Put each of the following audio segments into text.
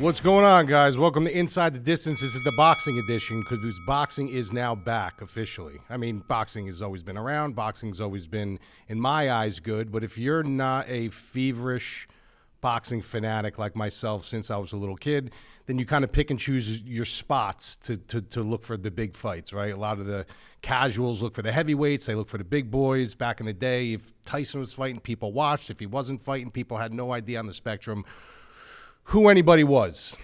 What's going on, guys? Welcome to Inside the Distance. This is the boxing edition because boxing is now back officially. I mean, boxing has always been around. Boxing's always been, in my eyes, good. But if you're not a feverish boxing fanatic like myself since I was a little kid, then you kind of pick and choose your spots to look for the big fights, right? A lot of the casuals look for the heavyweights. They look for the big boys. Back in the day, if Tyson was fighting, people watched. If he wasn't fighting, people had no idea on the spectrum who anybody was.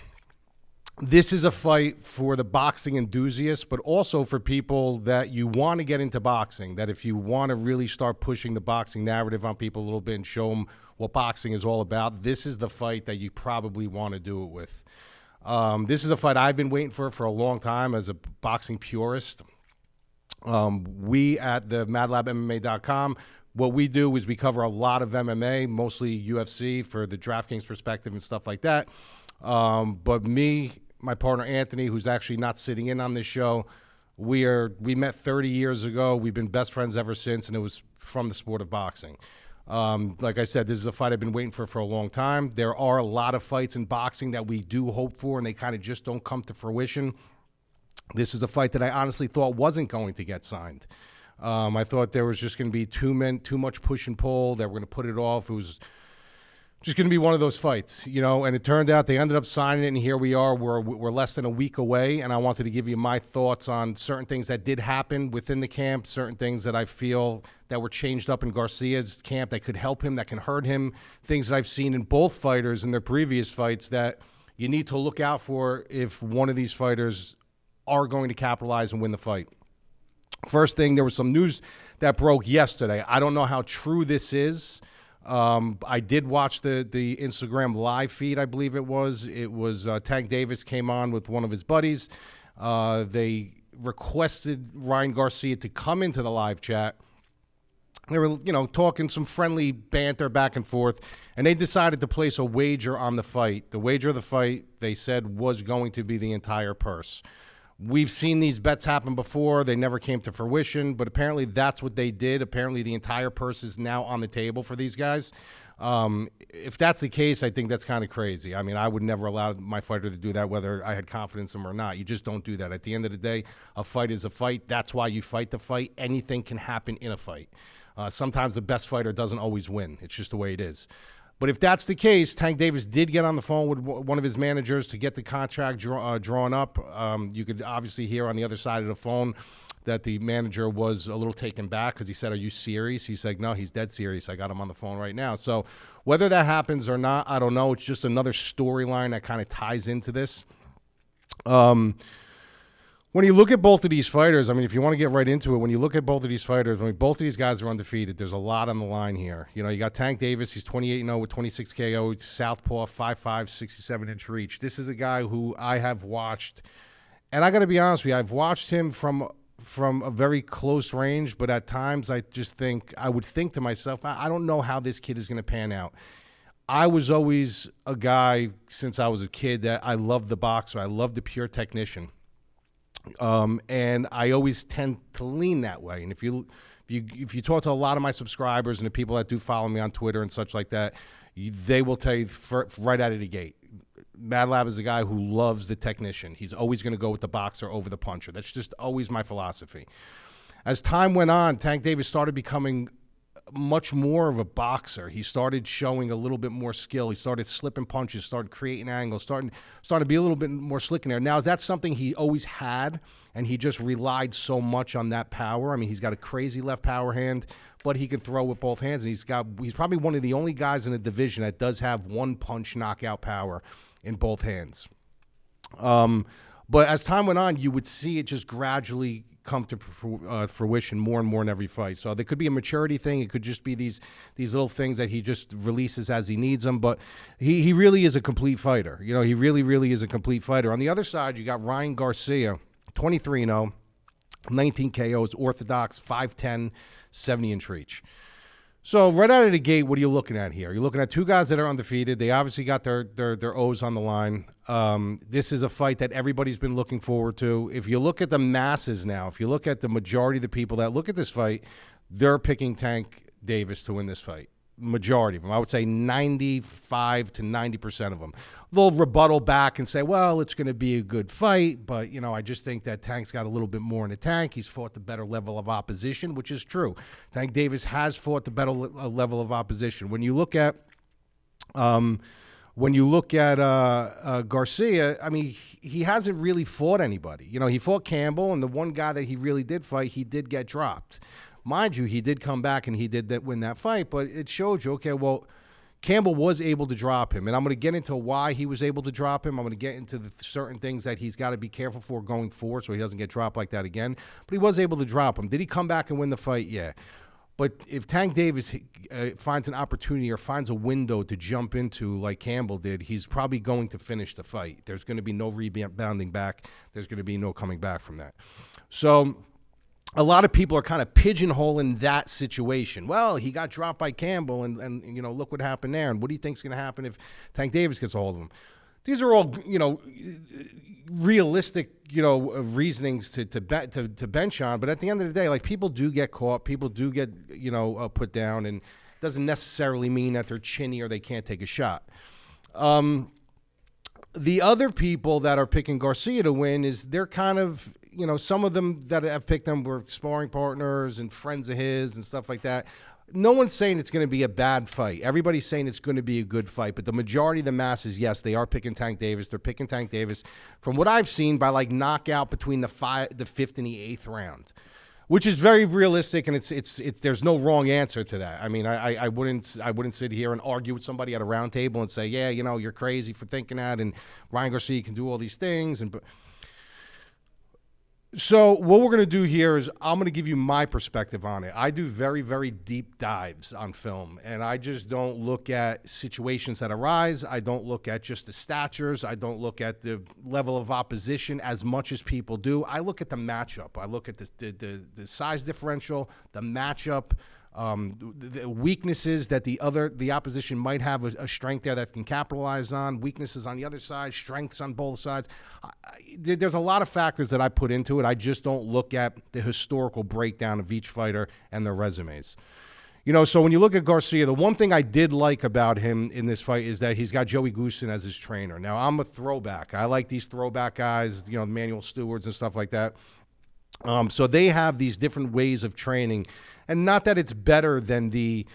This is a fight for the boxing enthusiasts, but also for people that you want to get into boxing, that if you want to really start pushing the boxing narrative on people a little bit and show them what boxing is all about, this is the fight that you probably want to do it with. This is a fight I've been waiting for a long time as a boxing purist. We at the Madlabmma.com, what we do is we cover a lot of MMA, mostly UFC for the DraftKings perspective and stuff like that. But me, my partner Anthony, who's actually not sitting in on this show, we met 30 years ago. We've been best friends ever since, and it was from the sport of boxing. Like I said, this is a fight I've been waiting for a long time. There are a lot of fights in boxing that we do hope for, and they kind of just don't come to fruition. This is a fight that I honestly thought wasn't going to get signed. I thought there was just going to be too much push and pull, that we're going to put it off. It was just going to be one of those fights, you know, and it turned out they ended up signing it, and here we are. We're less than a week away, and I wanted to give you my thoughts on certain things that did happen within the camp, certain things that I feel that were changed up in Garcia's camp that could help him, that can hurt him, things that I've seen in both fighters in their previous fights that you need to look out for if one of these fighters are going to capitalize and win the fight. First thing, there was some news that broke yesterday. I don't know how true this is. I did watch the Instagram live feed, I believe it was. It was Tank Davis came on with one of his buddies. They requested Ryan Garcia to come into the live chat. They were, talking some friendly banter back and forth, and they decided to place a wager on the fight. The wager of the fight, they said, was going to be the entire purse. We've seen these bets happen before. They never came to fruition, but apparently that's what they did. Apparently the entire purse is now on the table for these guys. If that's the case, I think that's kind of crazy. I mean, I would never allow my fighter to do that, whether I had confidence in him or not. You just don't do that. At the end of the day, a fight is a fight. That's why you fight the fight. Anything can happen in a fight. Sometimes the best fighter doesn't always win. It's just the way it is. But if that's the case, Tank Davis did get on the phone with one of his managers to get the contract drawn up. You could obviously hear on the other side of the phone that the manager was a little taken back because he said, "Are you serious?" He said, "No, he's dead serious. I got him on the phone right now." So whether that happens or not, I don't know. It's just another storyline that kind of ties into this. When you look at both of these fighters, I mean, if you want to get right into it, when you look at both of these fighters, I mean, both of these guys are undefeated. There's a lot on the line here. You got Tank Davis. He's 28-0 with 26 KO. Southpaw, 5'5", 67-inch reach. This is a guy who I have watched, and I got to be honest with you, I've watched him from a very close range, but at times I would think to myself, I don't know how this kid is going to pan out. I was always a guy since I was a kid that I loved the boxer. I loved the pure technician. And I always tend to lean that way. And if you talk to a lot of my subscribers and the people that do follow me on Twitter and such like that, they will tell you right out of the gate, MadLab is a guy who loves the technician. He's always going to go with the boxer over the puncher. That's just always my philosophy. As time went on, Tank Davis started becoming much more of a boxer. He started showing a little bit more skill. He started slipping punches, started creating angles, starting to be a little bit more slick in there. Now, is that something he always had, and he just relied so much on that power? I mean, he's got a crazy left power hand, but he can throw with both hands, and he's probably one of the only guys in the division that does have one punch knockout power in both hands. But as time went on, you would see it just gradually come to fruition more and more in every fight. So there could be a maturity thing. It could just be these little things that he just releases as he needs them. But he really is a complete fighter. He really, really is a complete fighter. On the other side, you got Ryan Garcia, 23-0, 19 KOs, orthodox, 5'10", 70-inch reach. So right out of the gate, what are you looking at here? You're looking at two guys that are undefeated. They obviously got their O's on the line. This is a fight that everybody's been looking forward to. If you look at the masses now, if you look at the majority of the people that look at this fight, they're picking Tank Davis to win this fight. majority of them. I would say 95 to 90% of them. They'll rebuttal back and say, well, it's going to be a good fight, but, I just think that Tank's got a little bit more in the tank. He's fought the better level of opposition, which is true. Tank Davis has fought the better level of opposition. When you look at Garcia, I mean, he hasn't really fought anybody. He fought Campbell, and the one guy that he really did fight, he did get dropped. Mind you, he did come back and he did win that fight, but it shows you, okay, well, Campbell was able to drop him, and I'm going to get into why he was able to drop him. I'm going to get into the certain things that he's got to be careful for going forward so he doesn't get dropped like that again, but he was able to drop him. Did he come back and win the fight? Yeah. But if Tank Davis finds an opportunity or finds a window to jump into like Campbell did, he's probably going to finish the fight. There's going to be no rebounding back. There's going to be no coming back from that. So a lot of people are kind of pigeonholing that situation. Well, he got dropped by Campbell, and look what happened there. And what do you think's going to happen if Tank Davis gets a hold of him? These are all, realistic, reasonings to bench on. But at the end of the day, like, people do get caught, people do get, put down, and it doesn't necessarily mean that they're chinny or they can't take a shot. The other people that are picking Garcia to win is they're kind of, some of them that have picked him were sparring partners and friends of his and stuff like that. No one's saying it's going to be a bad fight. Everybody's saying it's going to be a good fight, but the majority of the masses, yes, they are picking Tank Davis. They're picking Tank Davis, from what I've seen, by like knockout between the 5th and the 8th round, which is very realistic, and it's there's no wrong answer to that. I mean, I wouldn't sit here and argue with somebody at a round table and say, yeah, you're crazy for thinking that, and Ryan Garcia can do all these things, and. So what we're going to do here is I'm going to give you my perspective on it. I do very, very deep dives on film, and I just don't look at situations that arise. I don't look at just the statures. I don't look at the level of opposition as much as people do. I look at the matchup. I look at the size differential, the matchup, the weaknesses that the opposition might have a strength there that can capitalize on, weaknesses on the other side, strengths on both sides. There's a lot of factors that I put into it. I just don't look at the historical breakdown of each fighter and their resumes. So when you look at Garcia, the one thing I did like about him in this fight is that he's got Joey Goosen as his trainer. Now, I'm a throwback. I like these throwback guys, Manuel Stewards and stuff like that. So they have these different ways of training, and not that it's better than the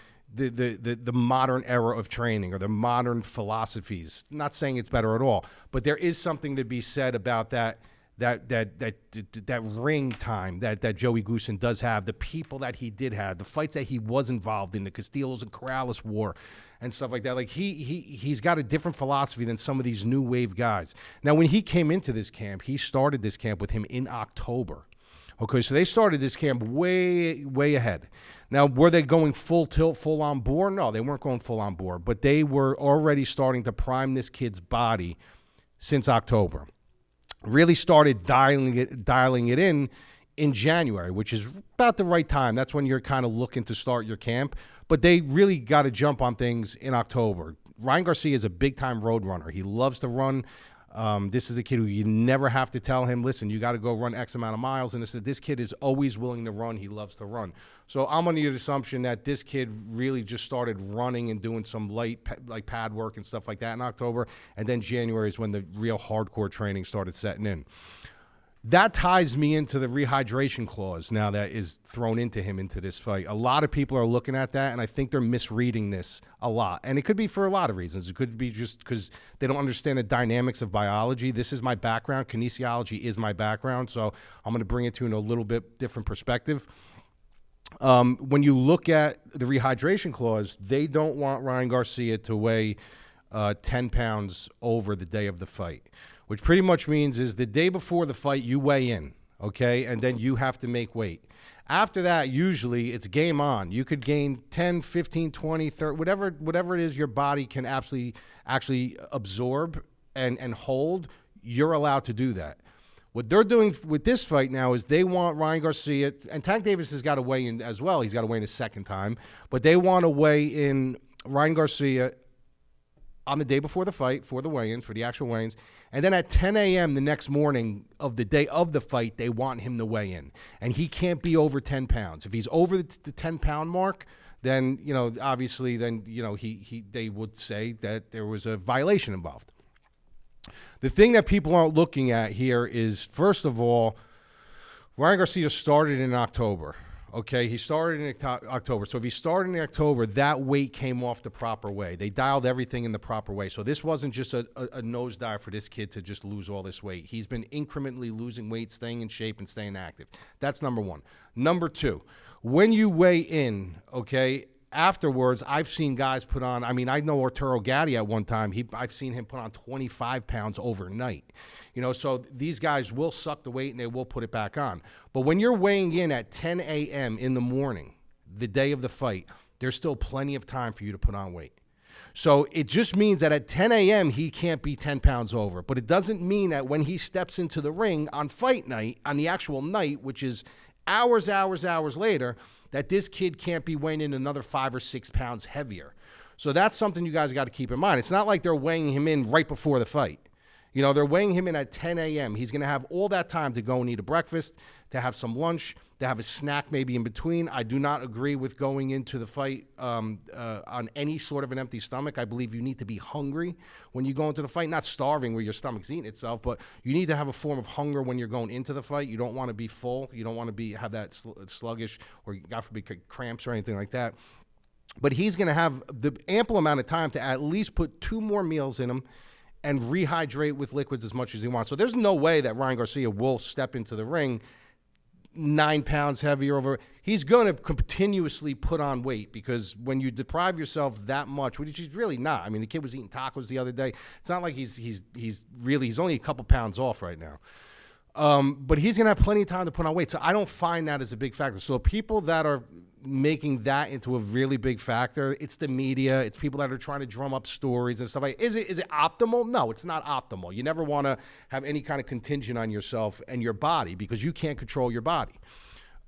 modern era of training or the modern philosophies. Not saying it's better at all, but there is something to be said about that ring time that Joey Goosen does have, the people that he did have, the fights that he was involved in, the Castillos and Corrales war and stuff like that. Like, he's got a different philosophy than some of these new wave guys. Now, when he came into this camp, he started this camp with him in October. Okay, so they started this camp way, way ahead. Now, were they going full tilt, full on bore? No, they weren't going full on bore, but they were already starting to prime this kid's body since October. Really started dialing it in January, which is about the right time. That's when you're kind of looking to start your camp. But they really got to jump on things in October. Ryan Garcia is a big-time road runner. He loves to run. This is a kid who you never have to tell him, listen, you got to go run X amount of miles. And this kid is always willing to run. He loves to run. So I'm under the assumption that this kid really just started running and doing some light pad work and stuff like that in October. And then January is when the real hardcore training started setting in. That ties me into the rehydration clause now that is thrown into him into this fight. A lot of people are looking at that, and I think they're misreading this a lot. And it could be for a lot of reasons. It could be just because they don't understand the dynamics of biology. This is my background. Kinesiology is my background, so I'm going to bring it to you in a little bit different perspective. When you look at the rehydration clause, they don't want Ryan Garcia to weigh 10 pounds over the day of the fight, which pretty much means is the day before the fight, you weigh in, okay? And then you have to make weight. After that, usually it's game on. You could gain 10, 15, 20, 30, whatever it is your body can actually absorb and hold, you're allowed to do that. What they're doing with this fight now is they want Ryan Garcia, and Tank Davis has got to weigh in as well. He's got to weigh in a second time. But they want to weigh in Ryan Garcia on the day before the fight for the weigh-ins, for the actual weigh-ins. And then at 10 a.m. the next morning of the day of the fight, they want him to weigh in. And he can't be over 10 pounds. If he's over the 10-pound mark, then, obviously, then, they would say that there was a violation involved. The thing that people aren't looking at here is, first of all, Ryan Garcia started in October. Okay, he started in October. So if he started in October, that weight came off the proper way. They dialed everything in the proper way. So this wasn't just a nosedive for this kid to just lose all this weight. He's been incrementally losing weight, staying in shape, and staying active. That's number one. Number two, when you weigh in, okay, afterwards, I've seen guys put on, I know Arturo Gatti at one time, I've seen him put on 25 pounds overnight. So these guys will suck the weight and they will put it back on. But when you're weighing in at 10 a.m. in the morning, the day of the fight, there's still plenty of time for you to put on weight. So it just means that at 10 a.m. he can't be 10 pounds over. But it doesn't mean that when he steps into the ring on fight night, on the actual night, which is hours later, that this kid can't be weighing in another 5 or 6 pounds heavier. So that's something you guys got to keep in mind. It's not like they're weighing him in right before the fight. They're weighing him in at 10 a.m. He's going to have all that time to go and eat a breakfast, to have some lunch, to have a snack maybe in between. I do not agree with going into the fight on any sort of an empty stomach. I believe you need to be hungry when you go into the fight, not starving where your stomach's eating itself, but you need to have a form of hunger when you're going into the fight. You don't want to be full. You don't want to have that sluggish or, God forbid, cramps or anything like that. But he's going to have the ample amount of time to at least put 2 more meals in him and rehydrate with liquids as much as he wants. So there's no way that Ryan Garcia will step into the ring 9 pounds heavier over. He's going to continuously put on weight, because when you deprive yourself that much, which he's really not. The kid was eating tacos the other day. It's not like he's only a couple pounds off right now. But he's going to have plenty of time to put on weight. So I don't find that as a big factor. So people that are making that into a really big factor, it's the media, it's people that are trying to drum up stories and stuff like that. Is it optimal? No, it's not optimal. You never want to have any kind of contingent on yourself and your body, because you can't control your body.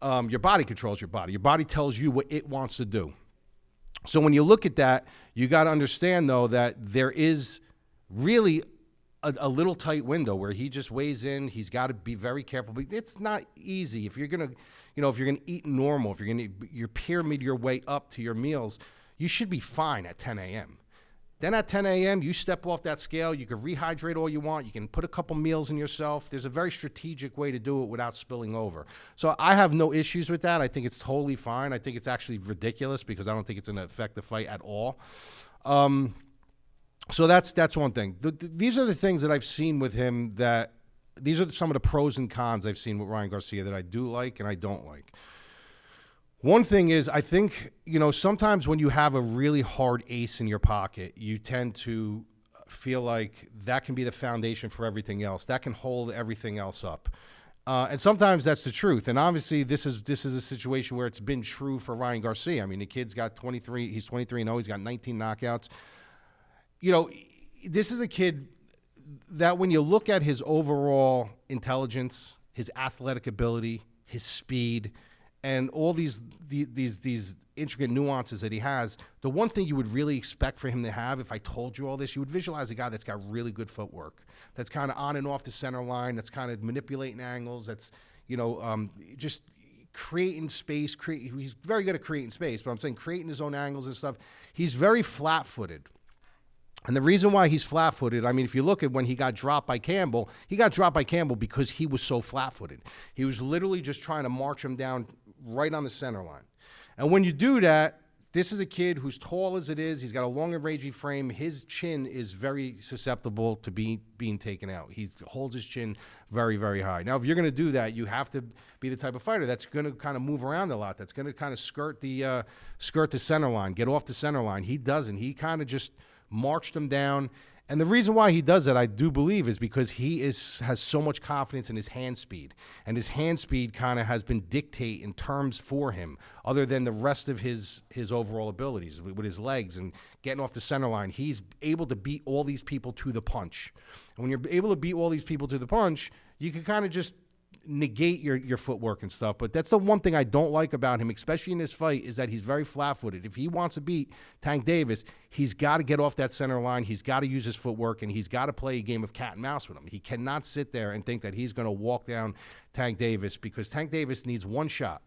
Your body controls your body. Your body tells you what it wants to do. So when you look at that, you got to understand, though, that there is really a little tight window where he just weighs in. He's got to be very careful. But it's not easy. If you're going to, if you're going to eat normal, if you're going to pyramid your way up to your meals, you should be fine at 10 a.m. Then at 10 a.m., you step off that scale. You can rehydrate all you want. You can put a couple meals in yourself. There's a very strategic way to do it without spilling over. So I have no issues with that. I think it's totally fine. I think it's actually ridiculous, because I don't think it's going to affect the fight at all. So that's one thing. These are the things that I've seen with him, that these are some of the pros and cons I've seen with Ryan Garcia that I do like and I don't like. One thing is, I think, sometimes when you have a really hard ace in your pocket, you tend to feel like that can be the foundation for everything else. That can hold everything else up. And sometimes that's the truth. And obviously this is a situation where it's been true for Ryan Garcia. The kid's got 23, he's 23-0, he's got 19 knockouts. This is a kid that, when you look at his overall intelligence, his athletic ability, his speed, and all these intricate nuances that he has, the one thing you would really expect for him to have, if I told you all this, you would visualize a guy that's got really good footwork, that's kind of on and off the center line, that's kind of manipulating angles, that's, just creating space. He's very good at creating space, but I'm saying creating his own angles and stuff. He's very flat-footed. And the reason why he's flat-footed, if you look at when he got dropped by Campbell, because he was so flat-footed. He was literally just trying to march him down right on the center line. And when you do that, this is a kid who's tall as it is. He's got a long and rangy frame. His chin is very susceptible to being taken out. He holds his chin very, very high. Now, if you're going to do that, you have to be the type of fighter that's going to kind of move around a lot, that's going to kind of skirt the center line, get off the center line. He doesn't. He kind of just marched him down. And the reason why he does that, I do believe, is because he has so much confidence in his hand speed. And his hand speed kind of has been dictating terms for him, other than the rest of his overall abilities with his legs and getting off the center line. He's able to beat all these people to the punch. And when you're able to beat all these people to the punch, you can kind of just negate your footwork and stuff. But that's the one thing I don't like about him, especially in this fight, is that he's very flat-footed. If he wants to beat Tank Davis, he's got to get off that center line. He's got to use his footwork, and he's got to play a game of cat and mouse with him. He cannot sit there and think that he's going to walk down Tank Davis, because Tank Davis needs one shot.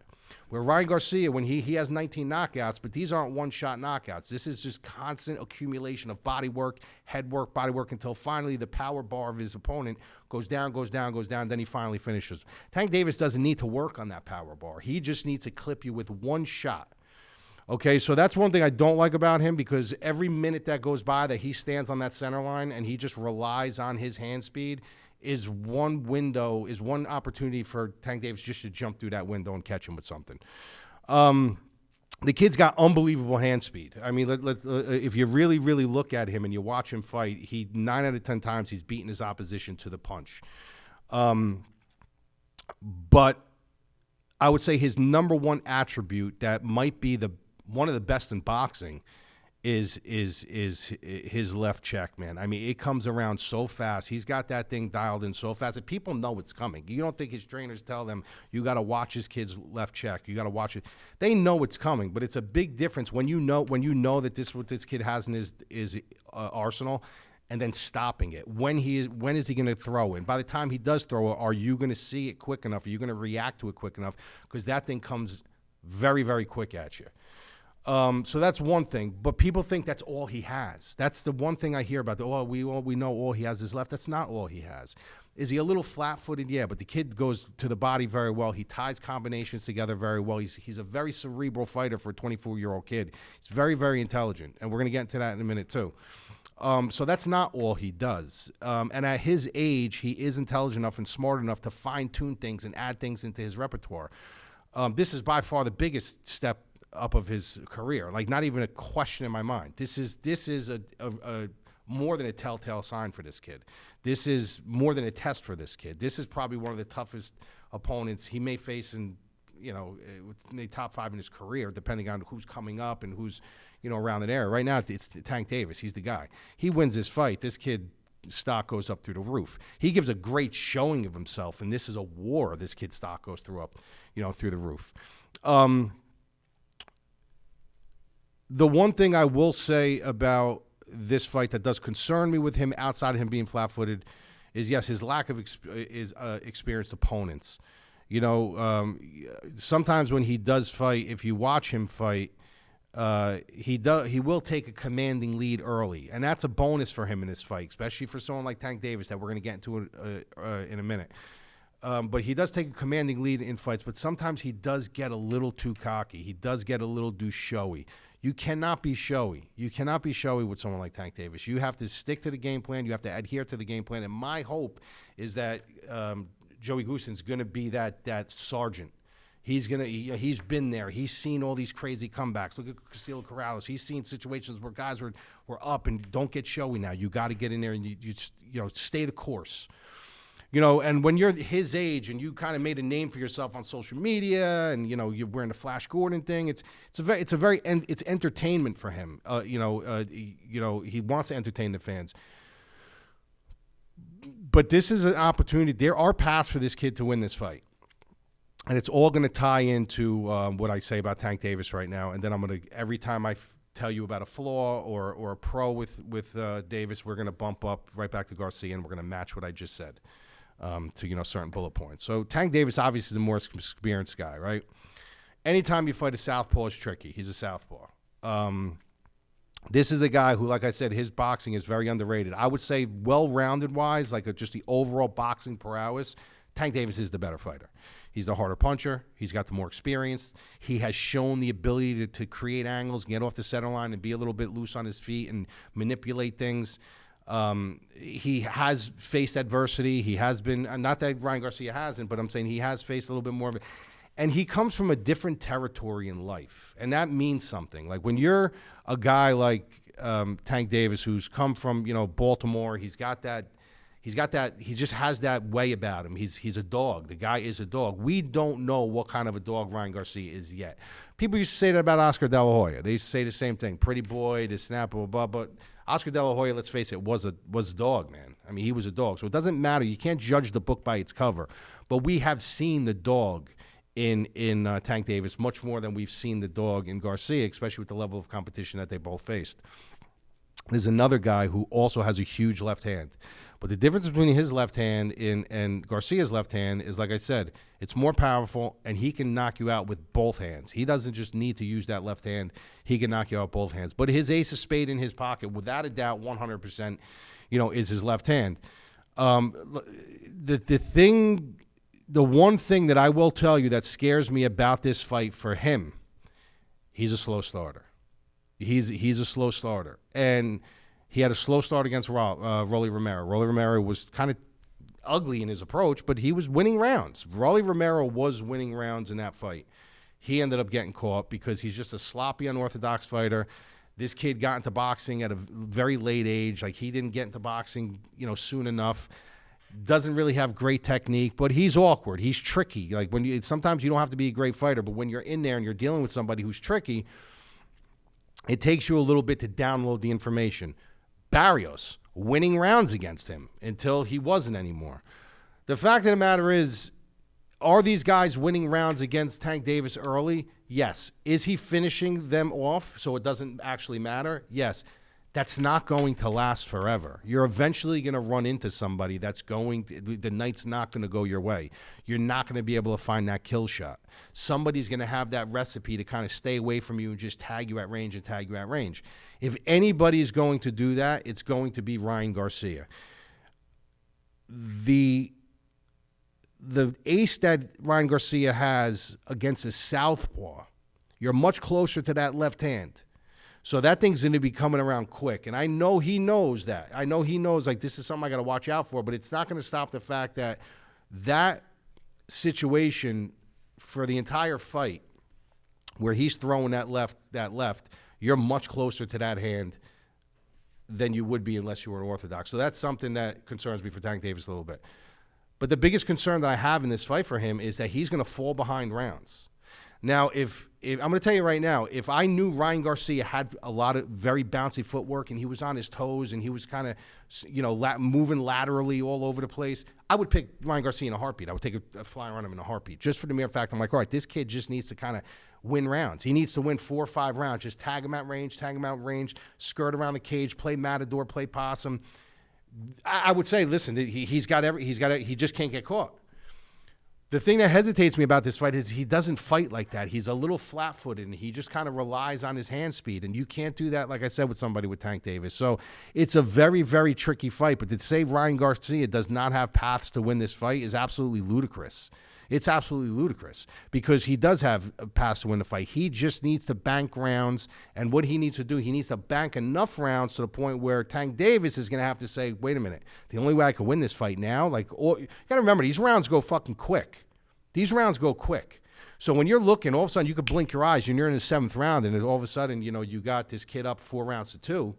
Where Ryan Garcia, when he has 19 knockouts, but these aren't one-shot knockouts. This is just constant accumulation of body work, head work, body work, until finally the power bar of his opponent goes down, goes down, goes down, then he finally finishes. Tank Davis doesn't need to work on that power bar. He just needs to clip you with one shot. Okay, so that's one thing I don't like about him, because every minute that goes by that he stands on that center line and he just relies on his hand speed is one opportunity for Tank Davis just to jump through that window and catch him with something. The kid's got unbelievable hand speed. I mean, if you really, really look at him and you watch him fight, 9 out of 10 times he's beaten his opposition to the punch. But I would say his number one attribute that might be one of the best in boxing is his left check, man. I mean, it comes around so fast. He's got that thing dialed in so fast that people know it's coming. You don't think his trainers tell them, you got to watch his kid's left check. You got to watch it. They know it's coming, but it's a big difference when you know that what this kid has in his arsenal, and then stopping it. When is he going to throw it? By the time he does throw it, are you going to see it quick enough? Are you going to react to it quick enough? Because that thing comes very, very quick at you. So that's one thing, but people think that's all he has. That's the one thing I hear about. We know all he has is left. That's not all he has. Is he a little flat-footed? Yeah, but the kid goes to the body very well. He ties combinations together very well. He's a very cerebral fighter for a 24-year-old kid. He's very, very intelligent, and we're going to get into that in a minute too. So that's not all he does. And at his age, he is intelligent enough and smart enough to fine-tune things and add things into his repertoire. This is by far the biggest step up of his career. Like, not even a question in my mind. This is a more than a telltale sign for this kid. This is more than a test for this kid. This is probably one of the toughest opponents he may face in the top 5 in his career, depending on who's coming up and who's, around that area. Right now, it's Tank Davis. He's the guy. He wins this fight. This kid stock goes up through the roof. He gives a great showing of himself, and this is a war. This kid's stock goes through the roof. The one thing I will say about this fight that does concern me with him, outside of him being flat-footed, is yes, his lack of experienced opponents. Sometimes when he does fight, if you watch him fight, he will take a commanding lead early, and that's a bonus for him in this fight, especially for someone like Tank Davis that we're going to get into in a minute. But he does take a commanding lead in fights, but sometimes he does get a little too cocky. He does get a little too showy. You cannot be showy. You cannot be showy with someone like Tank Davis. You have to stick to the game plan. You have to adhere to the game plan. And my hope is that Joey Goossen's going to be that sergeant. He's been there. He's seen all these crazy comebacks. Look at Castillo Corrales. He's seen situations where guys were up and don't get showy now. You got to get in there and you stay the course. And when you're his age and you kind of made a name for yourself on social media, and you're wearing the Flash Gordon thing, it's entertainment for him. He wants to entertain the fans. But this is an opportunity. There are paths for this kid to win this fight, and it's all going to tie into what I say about Tank Davis right now. And then I'm going to, every time I tell you about a flaw or a pro with Davis, we're going to bump up right back to Garcia, and we're going to match what I just said. To certain bullet points. So Tank Davis obviously is the more experienced guy, right? Anytime you fight a southpaw is tricky. He's a southpaw. This is a guy who, like I said, his boxing is very underrated. I would say well-rounded wise, just the overall boxing prowess, Tank Davis is the better fighter. He's the harder puncher. He's got the more experience. He has shown the ability to create angles, get off the center line, and be a little bit loose on his feet and manipulate things. He has faced adversity. He has been, not that Ryan Garcia hasn't, but I'm saying he has faced a little bit more of it. And he comes from a different territory in life, and that means something. Like when you're a guy like Tank Davis, who's come from Baltimore, he just has that way about him. He's a dog. The guy is a dog. We don't know what kind of a dog Ryan Garcia is yet. People used to say that about Oscar De La Hoya. They used to say the same thing. Pretty boy, the snap, blah, blah, blah. But Oscar De La Hoya, let's face it, was a dog, man. I mean, he was a dog. So it doesn't matter. You can't judge the book by its cover. But we have seen the dog in Tank Davis much more than we've seen the dog in Garcia, especially with the level of competition that they both faced. There's another guy who also has a huge left hand. But the difference between his left hand and Garcia's left hand is, like I said, it's more powerful, and he can knock you out with both hands. He doesn't just need to use that left hand. He can knock you out both hands. But his ace of spade in his pocket, without a doubt, 100%, is his left hand. The one thing that I will tell you that scares me about this fight for him, he's a slow starter. He's a slow starter. And he had a slow start against Rolly Romero. Rolly Romero was kind of ugly in his approach, but he was winning rounds. Rolly Romero was winning rounds in that fight. He ended up getting caught because he's just a sloppy, unorthodox fighter. This kid got into boxing at a very late age. Like, he didn't get into boxing, soon enough. Doesn't really have great technique, but he's awkward. He's tricky. Like, sometimes you don't have to be a great fighter, but when you're in there and you're dealing with somebody who's tricky, it takes you a little bit to download the information. Barrios, winning rounds against him until he wasn't anymore. The fact of the matter is, are these guys winning rounds against Tank Davis early? Yes. Is he finishing them off so it doesn't actually matter? Yes. That's not going to last forever. You're eventually going to run into somebody the night's not going to go your way. You're not going to be able to find that kill shot. Somebody's going to have that recipe to kind of stay away from you and just tag you at range and tag you at range. If anybody's going to do that, it's going to be Ryan Garcia. The ace that Ryan Garcia has against a southpaw, you're much closer to that left hand. So that thing's going to be coming around quick. And I know he knows that. I know he knows, like, this is something I got to watch out for, but it's not going to stop the fact that situation for the entire fight where he's throwing that left, you're much closer to that hand than you would be unless you were an orthodox. So that's something that concerns me for Tank Davis a little bit. But the biggest concern that I have in this fight for him is that he's going to fall behind rounds. Now, if I'm going to tell you right now, if I knew Ryan Garcia had a lot of very bouncy footwork and he was on his toes and he was kind of, moving laterally all over the place, I would pick Ryan Garcia in a heartbeat. I would take a flyer on him in a heartbeat, just for the mere fact I'm like, all right, this kid just needs to kind of win rounds. He needs to win 4 or 5 rounds. Just tag him out range, skirt around the cage, play matador, play possum. I would say, listen, he just can't get caught. The thing that hesitates me about this fight is he doesn't fight like that. He's a little flat-footed, and he just kind of relies on his hand speed, and you can't do that, like I said, with somebody with Tank Davis. So it's a very, very tricky fight, but to say Ryan Garcia does not have paths to win this fight is absolutely ludicrous. It's absolutely ludicrous because he does have a path to win the fight. He just needs to bank rounds, and what he needs to do, he needs to bank enough rounds to the point where Tank Davis is going to have to say, wait a minute, the only way I can win this fight now, you got to remember, these rounds go fucking quick. These rounds go quick. So when you're looking, all of a sudden you could blink your eyes and you're in the 7th round, and all of a sudden, you got this kid up 4 rounds to 2.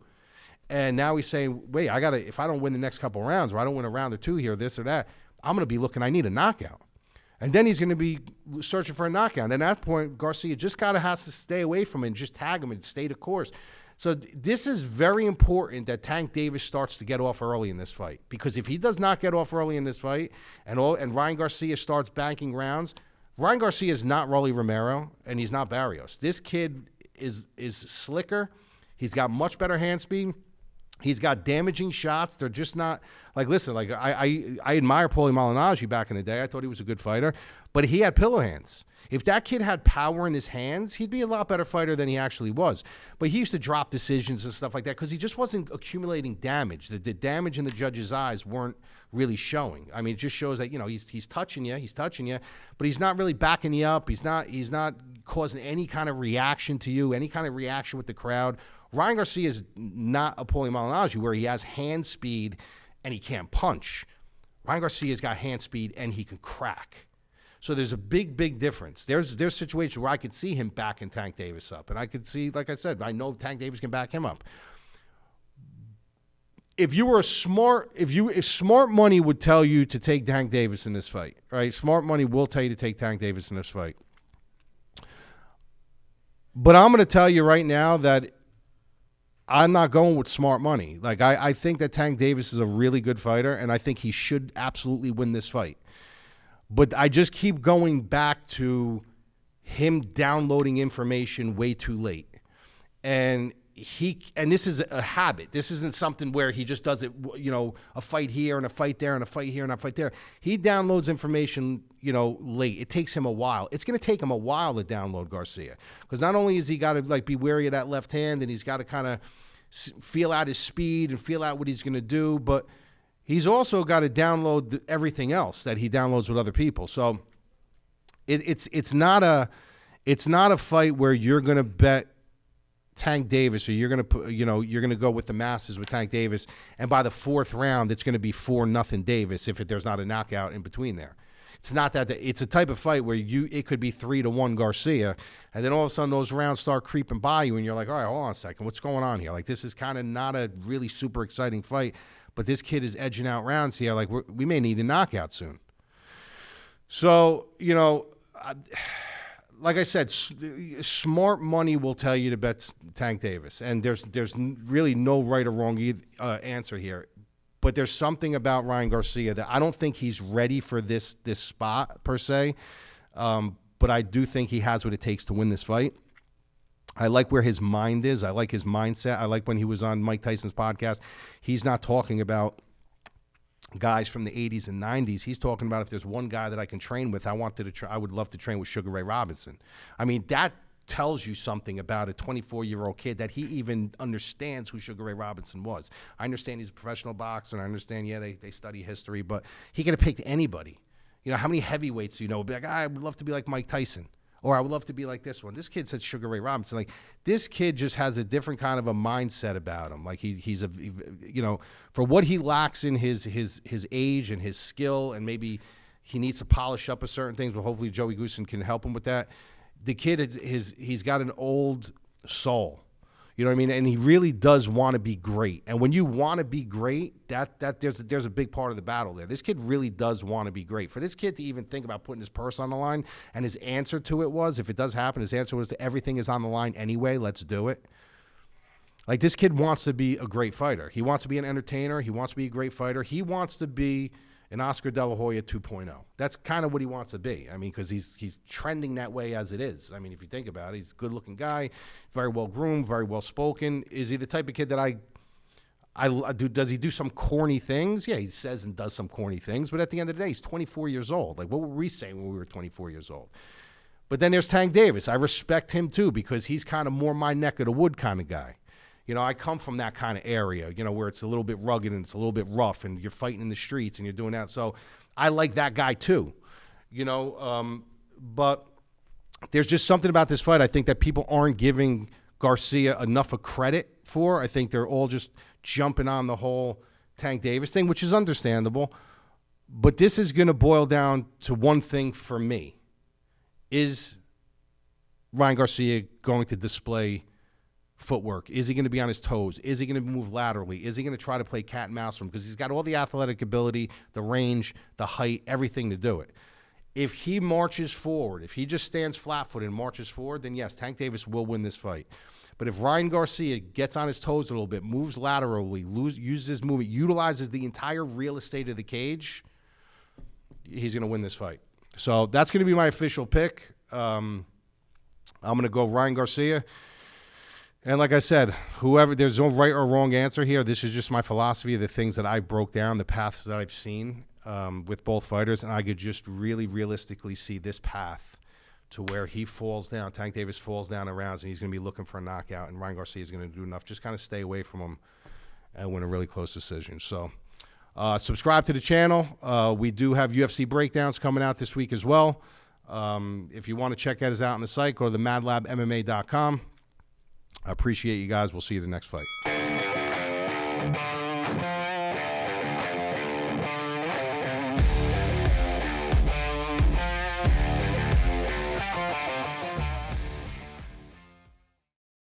And now he's saying, wait, if I don't win the next couple of rounds, or I don't win a round or 2 here, this or that, I'm going to be looking, I need a knockout. And then he's going to be searching for a knockout. And at that point, Garcia just kind of has to stay away from it and just tag him and stay the course. So this is very important that Tank Davis starts to get off early in this fight. Because if he does not get off early in this fight and Ryan Garcia starts banking rounds, Ryan Garcia is not Rolly Romero and he's not Barrios. This kid is slicker. He's got much better hand speed. He's got damaging shots. They're just not listen, I admire Paulie Malignaggi back in the day. I thought he was a good fighter, but he had pillow hands. If that kid had power in his hands, he'd be a lot better fighter than he actually was. But he used to drop decisions and stuff like that because he just wasn't accumulating damage. The damage in the judge's eyes weren't really showing. I mean, it just shows that, he's touching you, but he's not really backing you up. He's not causing any kind of reaction to you, any kind of reaction with the crowd. Ryan Garcia is not a Paulie Malignaggi where he has hand speed and he can't punch. Ryan Garcia's got hand speed and he can crack. So there's a big, big difference. There's situations where I could see him backing Tank Davis up, and I could see, like I said, I know Tank Davis can back him up. If smart money would tell you to take Tank Davis in this fight, right? Smart money will tell you to take Tank Davis in this fight. But I'm going to tell you right now that I'm not going with smart money. I think that Tank Davis is a really good fighter, and I think he should absolutely win this fight. But I just keep going back to him downloading information way too late. And and this is a habit. This isn't something where he just does it, a fight here and a fight there and a fight here and a fight there. He downloads information, late. It takes him a while. It's going to take him a while to download Garcia, because not only has he got to be wary of that left hand, and he's got to kind of feel out his speed and feel out what he's going to do, but he's also got to download everything else that he downloads with other people. So it's not a fight where you're going to bet Tank Davis, or you're going to put, you're going to go with the masses with Tank Davis, and by the fourth round, it's going to be 4-0 Davis if there's not a knockout in between there. It's not that. It's a type of fight where it could be 3-1 Garcia, and then all of a sudden those rounds start creeping by you, and you're like, all right, hold on a second, what's going on here? Like, this is kind of not a really super exciting fight, but this kid is edging out rounds here. Like, we may need a knockout soon. So, like I said, smart money will tell you to bet Tank Davis, and there's really no right or wrong answer here. But there's something about Ryan Garcia that I don't think he's ready for this spot per se, but I do think he has what it takes to win this fight. I like where his mind is. I like his mindset. I like when he was on Mike Tyson's podcast, he's not talking about guys from the 80s and 90s. He's talking about, if there's one guy that I can train with, I would love to train with Sugar Ray Robinson. I mean, that tells you something about a 24-year-old kid, that he even understands who Sugar Ray Robinson was. I understand he's a professional boxer, and I understand, they study history, but he could have picked anybody. How many heavyweights do you know? Be like, I would love to be like Mike Tyson, or I would love to be like this one. This kid said Sugar Ray Robinson. Like, this kid just has a different kind of a mindset about him. Like, he's for what he lacks in his age and his skill, and maybe he needs to polish up a certain things, but hopefully Joey Goosen can help him with that. The kid he's got an old soul. You know what I mean? And he really does want to be great. And when you want to be great, that there's a big part of the battle there. This kid really does want to be great. For this kid to even think about putting his purse on the line, and his answer to it was, if it does happen, his answer was, everything is on the line anyway, let's do it. Like, this kid wants to be a great fighter. He wants to be an entertainer. He wants to be a great fighter. He wants to be an Oscar De La Hoya 2.0. That's kind of what he wants to be. I mean, because he's trending that way as it is. I mean, if you think about it, he's a good-looking guy, very well-groomed, very well-spoken. Is he the type of kid that I do? Does he do some corny things? Yeah, he says and does some corny things. But at the end of the day, he's 24 years old. Like, what were we saying when we were 24 years old? But then there's Tank Davis. I respect him, too, because he's kind of more my neck of the wood kind of guy. I come from that kind of area, where it's a little bit rugged and it's a little bit rough, and you're fighting in the streets and you're doing that. So I like that guy too, but there's just something about this fight I think that people aren't giving Garcia enough of credit for. I think they're all just jumping on the whole Tank Davis thing, which is understandable. But this is going to boil down to one thing for me. Is Ryan Garcia going to display footwork? Is he going to be on his toes? Is he going to move laterally? Is he going to try to play cat and mouse from him? Because he's got all the athletic ability, the range, the height, everything to do it. If he marches forward, if he just stands flat-footed and marches forward, then yes, Tank Davis will win this fight. But if Ryan Garcia gets on his toes a little bit, moves laterally, uses his movement, utilizes the entire real estate of the cage, he's going to win this fight. So that's going to be my official pick. I'm going to go Ryan Garcia. And like I said, there's no right or wrong answer here. This is just my philosophy of the things that I broke down, the paths that I've seen with both fighters, and I could just really realistically see this path to where he falls down, Tank Davis falls down in rounds, and he's going to be looking for a knockout, and Ryan Garcia is going to do enough. Just kind of stay away from him and win a really close decision. So subscribe to the channel. We do have UFC breakdowns coming out this week as well. If you want to check us out on the site, go to themadlabmma.com. I appreciate you guys. We'll see you the next fight.